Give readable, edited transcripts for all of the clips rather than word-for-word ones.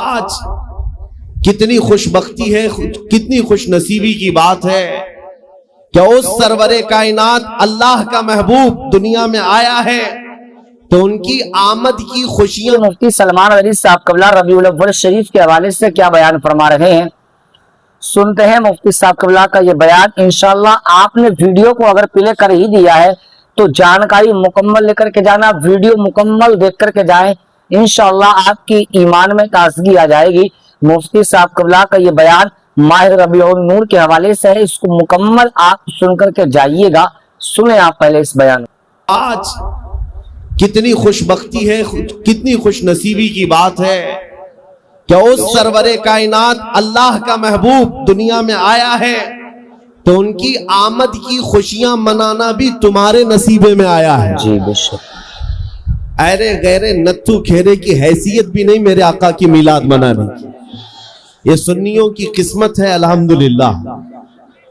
आज कितनी खुशबख्ती है, कितनी खुशनसीबी की बात है कि उस सरवरे कायनात अल्लाह का महबूब दुनिया में आया है, तो उनकी आमद की खुशियां। मुफ्ती सलमान अली साहब क़िबला रबीउल अव्वल शरीफ के हवाले से क्या बयान फरमा रहे हैं, सुनते हैं मुफ्ती साहब क़िबला का ये बयान। इंशाअल्लाह आपने वीडियो को अगर प्ले कर ही दिया है तो जानकारी मुकम्मल लेकर के जाना, वीडियो मुकम्मल देख करके जाएं, इंशाअल्लाह आपकी ईमान में ताजगी आ जाएगी। मुफ्ती साहब क़िबला का ये बयान माह रबीउल नूर के हवाले से है, इसको मुकम्मल आप सुन करके जाइएगा। सुने आप पहले इस बयान। आज कितनी खुशबख्ती है, कितनी खुशनसीबी की बात है कि उस सरवरे कायनात अल्लाह का महबूब दुनिया में आया है, तो उनकी आमद की खुशियां मनाना भी तुम्हारे नसीबे में आया है। जी बेशक। अरे गैरे नत्थु खेरे की हैसियत भी नहीं मेरे आका की मिलाद मनाने की। ये सुन्नियों की किस्मत है अल्हम्दुलिल्लाह।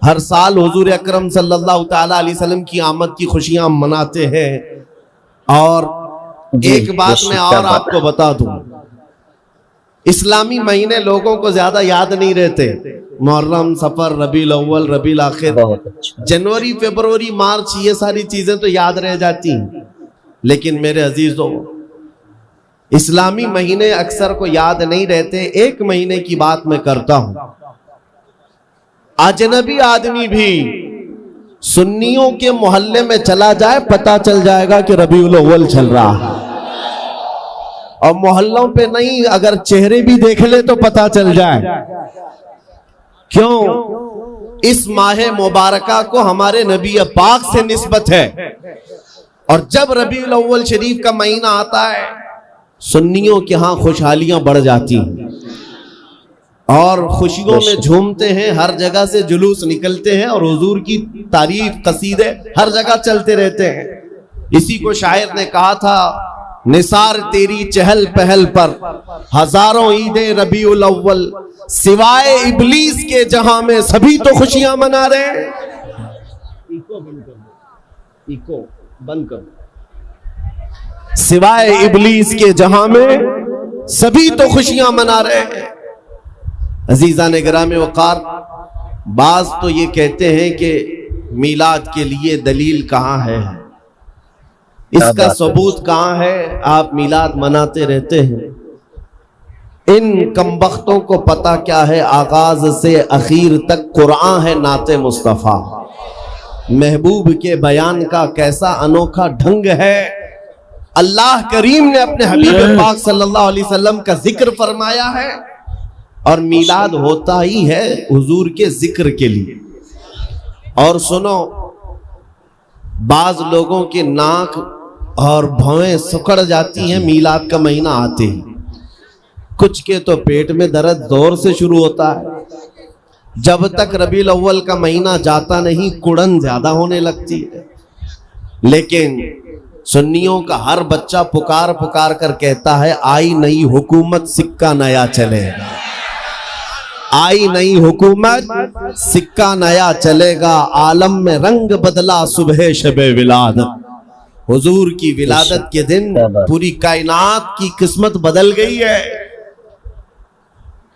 हर साल हुजूर अकरम सल्लल्लाहु तआला अलैहि वसल्लम की आमद की खुशियां मनाते हैं। और एक बात मैं और आपको बता दूं, इस्लामी महीने लोगों को ज्यादा याद नहीं रहते। मुहर्रम, सफर, रबीउल अव्वल, रबीउल आखिर, जनवरी, फरवरी, मार्च, ये सारी चीजें तो याद रह जाती हैं। लेकिन मेरे अजीजों, इस्लामी महीने अक्सर को याद नहीं रहते। एक महीने की बात मैं करता हूं। अजनबी आदमी भी सुन्नियों के मोहल्ले में चला जाए, पता चल जाएगा कि रबीउल अव्वल चल रहा है। और मोहल्लों पे नहीं, अगर चेहरे भी देख ले तो पता चल जाए। क्यों? इस माह मुबारका को हमारे नबी पाक से निस्बत है। और जब रबीउल अव्वल शरीफ का महीना आता है, सुन्नियों के यहां खुशहालियां बढ़ जाती हैं और खुशियों में झूमते हैं। हर जगह से जुलूस निकलते हैं और हुजूर की तारीफ, कसीदे हर जगह चलते रहते हैं। इसी को शायर ने कहा था, निसार तेरी चहल पहल पर हजारों ईदे रबीउल अव्वल, सिवाय इबलीस के जहां में सभी तो खुशियां मना रहे हैं। इको बंद कर। सिवाय इबलीस के जहां में सभी तो खुशियां मना रहे हैं। अजीजा ने गिरामे वकार, बाज तो ये कहते हैं कि मीलाद के लिए दलील कहां है, इसका सबूत कहां है, आप मीलाद मनाते रहते हैं। इन कमबख्तों को पता क्या है, आगाज से आखिर तक कुरान है नाते मुस्तफा। महबूब के बयान का कैसा अनोखा ढंग है। अल्लाह करीम ने अपने हबीब पाक सल्लल्लाहु अलैहि वसल्लम का जिक्र फरमाया है और मीलाद होता ही है हुजूर के जिक्र के लिए। और सुनो, बाज लोगों के नाक और भौएं सुकड़ जाती हैं मीलाद का महीना आते ही। कुछ के तो पेट में दर्द जोर से शुरू होता है। जब तक रबीउल अव्वल का महीना जाता नहीं, कुड़न ज्यादा होने लगती है। लेकिन सुन्नियों का हर बच्चा पुकार पुकार कर कहता है, आई नई हुकूमत सिक्का नया चलेगा, आई नई हुकूमत सिक्का नया चलेगा, आलम में रंग बदला सुबह शबे विलादत। हुजूर की विलादत के दिन पूरी कायनात की किस्मत बदल गई है।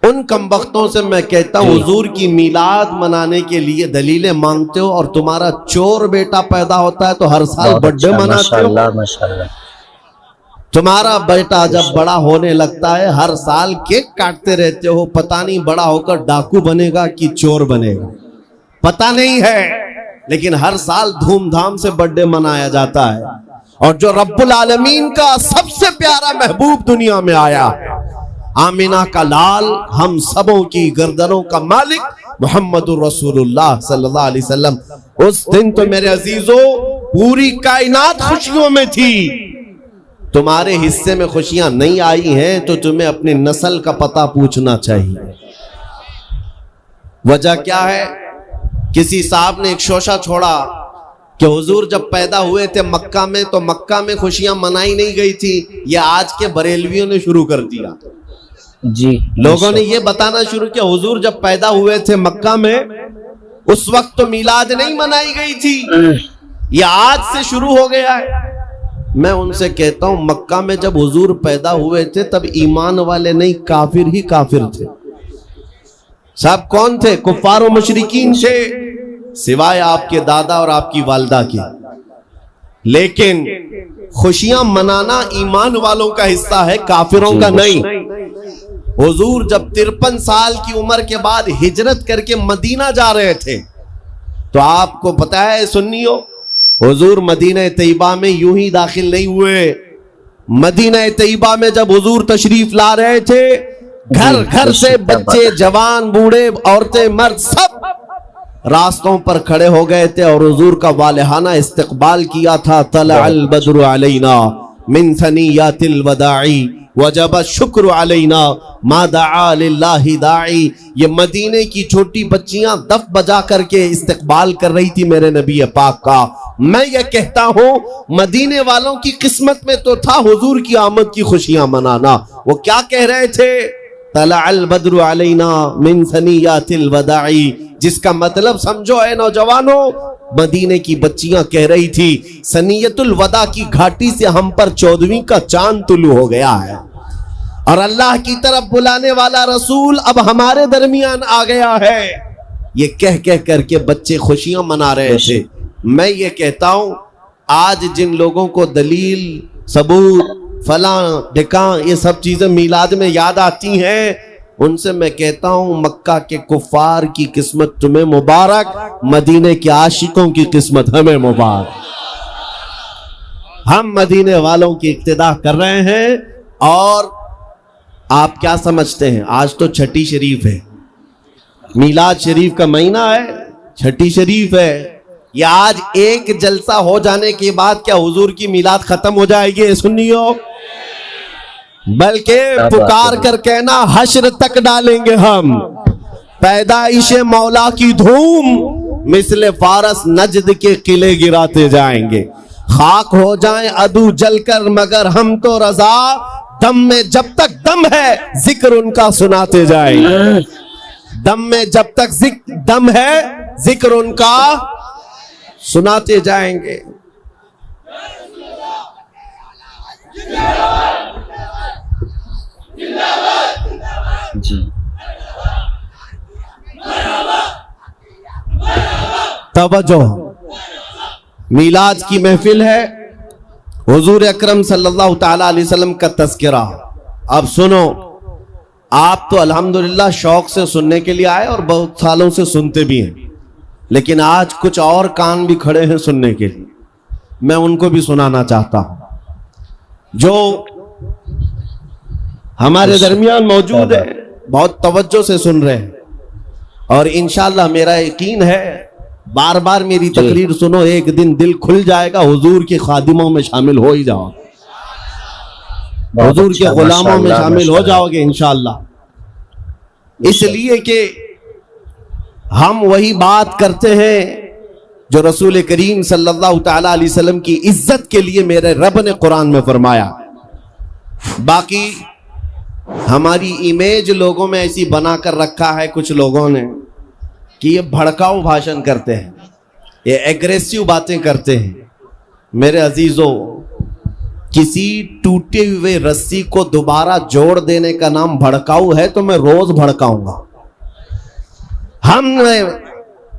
उन कमबख्तों से मैं कहता हूं, हुजूर की मीलाद मनाने के लिए दलीलें मांगते हो और तुम्हारा चोर बेटा पैदा होता है तो हर साल बर्थडे मनाते हो। माशाअल्लाह। तुम्हारा बेटा जब बड़ा होने लगता है, हर साल केक काटते रहते हो। पता नहीं बड़ा होकर डाकू बनेगा कि चोर बनेगा, पता नहीं है, लेकिन हर साल धूमधाम से बर्थडे मनाया जाता है। और जो रब्बुल आलमीन का सबसे प्यारा महबूब दुनिया में आया, आमिना का लाल, हम सबों की गर्दनों का मालिक मुहम्मदुर रसूलुल्लाह सल्लल्लाहु अलैहि वसल्लम, उस दिन तो मेरे अजीजों पूरी कायनात खुशियों में थी। तुम्हारे हिस्से में खुशियां नहीं आई हैं तो तुम्हें अपनी नस्ल का पता पूछना चाहिए। वजह क्या है? किसी साहब ने एक शोशा छोड़ा कि हुजूर जब पैदा हुए थे मक्का में, तो मक्का में खुशियां मनाई नहीं गई थी। ये आज के बरेलवियों ने शुरू कर दिया। जी, लोगों ने ये बताना शुरू किया, हुजूर जब पैदा हुए थे मक्का में, उस वक्त तो मीलाद नहीं मनाई गई थी, ये आज से शुरू हो गया है। मैं उनसे कहता हूं मक्का में जब हुजूर पैदा हुए थे तब ईमान वाले नहीं, काफिर ही काफिर थे। साहब कौन थे? कुफ्फार और मुशरिकीन थे, सिवाय आपके दादा और आपकी वालदा की। लेकिन खुशियां मनाना ईमान वालों का हिस्सा है, काफिरों का नहीं। हुजूर जब 53 साल की उम्र के बाद हिजरत करके मदीना जा रहे थे, तो आपको पता है सुन्नियों, हुजूर मदीना तैयबा में यूं ही दाखिल नहीं हुए। मदीना तैयबा में जब हुजूर तशरीफ ला रहे थे, घर घर से बच्चे, जवान, बूढ़े, औरतें, मर्द सब रास्तों पर खड़े हो गए थे और हुजूर का वालिहाना इस्तकबाल किया था। तलअल बद्रु अलैना मिन सनियातिल वदाई वजब शुक्र अलैना मा दआ लिल्लाहि दाई। ये मदीने की छोटी बच्चियां दफ बजा करके इस्तकबाल कर रही थी मेरे नबी पाक का। मैं ये कहता हूं मदीने वालों की किस्मत में तो था हुजूर की आमद की खुशियां मनाना। वो क्या कह रहे थे? तलअल बद्रु अलैना मिन सनियातिल वदाई, जिसका मतलब समझो है नौजवानों, मदीने की बच्चियां कह रही थी सनियतुल वदा की घाटी से हम पर 14वीं का चांद तुलू हो गया है और अल्लाह की तरफ बुलाने वाला रसूल अब हमारे दरमियान आ गया है। ये कह कह करके बच्चे खुशियां मना रहे थे। मैं ये कहता हूं आज जिन लोगों को दलील, सबूत, फला ढिका ये सब चीजें मिलाद में याद आती हैं, उनसे मैं कहता हूं मक्का के कुफ्फार की किस्मत तुम्हें मुबारक, मदीने के आशिकों की किस्मत हमें मुबारक। हम मदीने वालों की इक्तिदा कर रहे हैं। और आप क्या समझते हैं, आज तो छठी शरीफ है, मीलाद शरीफ का महीना है, छठी शरीफ है। या आज एक जलसा हो जाने के बाद क्या हुजूर की मीलाद खत्म हो जाएगी? सुनियो, बल्कि पुकार कर कहना हश्र तक डालेंगे हम पैदाइश मौला की धूम, मिसले फारस नजद के किले गिराते जाएंगे। खाक हो जाएं अदू जलकर मगर हम तो रजा, दम में जब तक दम है जिक्र उनका सुनाते जाएंगे। दम में जब तक दम है जिक्र उनका सुनाते जाएंगे। जी तवज्जो, मीलाद की महफिल है, हुजूर अकरम सल्लल्लाहु ताला अलैहि वसल्लम का तज़किरा। अब सुनो, आप तो अल्हम्दुलिल्लाह शौक से सुनने के लिए आए और बहुत सालों से सुनते भी हैं, लेकिन आज कुछ और कान भी खड़े हैं सुनने के लिए। मैं उनको भी सुनाना चाहता हूं जो हमारे दरमियान मौजूद है, बहुत तवज्जो से सुन रहे हैं। और इंशाअल्लाह मेरा यकीन है बार बार मेरी तकरीर सुनो, एक दिन दिल खुल जाएगा, हुजूर के खादिमों में शामिल हो ही जाओ, हुजूर के गुलामों में शामिल हो जाओगे इंशाअल्लाह। इसलिए कि हम वही बात करते हैं जो रसूल करीम सल्लल्लाहु ताला अलैहि वसल्लम की इज्जत के लिए मेरे रब ने कुरान में फरमाया। बाकी हमारी इमेज लोगों में ऐसी बना कर रखा है कुछ लोगों ने कि ये भड़काऊ भाषण करते हैं, ये एग्रेसिव बातें करते हैं। मेरे अजीजों, किसी टूटे हुए रस्सी को दोबारा जोड़ देने का नाम भड़काऊ है तो मैं रोज भड़काऊंगा। हमने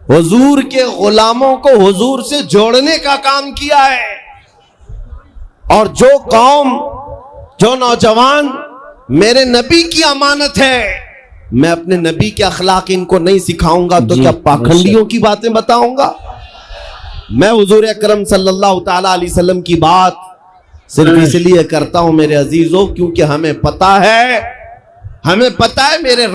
हुजूर के गुलामों को हुजूर से जोड़ने का काम किया है। और जो कौम, जो नौजवान मेरे नबी की अमानत है, मैं अपने नबी के अखलाक इनको नहीं सिखाऊंगा तो क्या पाखंडियों की बातें बताऊंगा? मैं हुजूर अकरम सल्लल्लाहु ताला अलैहि वसल्लम की बात सिर्फ इसलिए करता हूं मेरे अजीजों, क्योंकि हमें पता है मेरे रब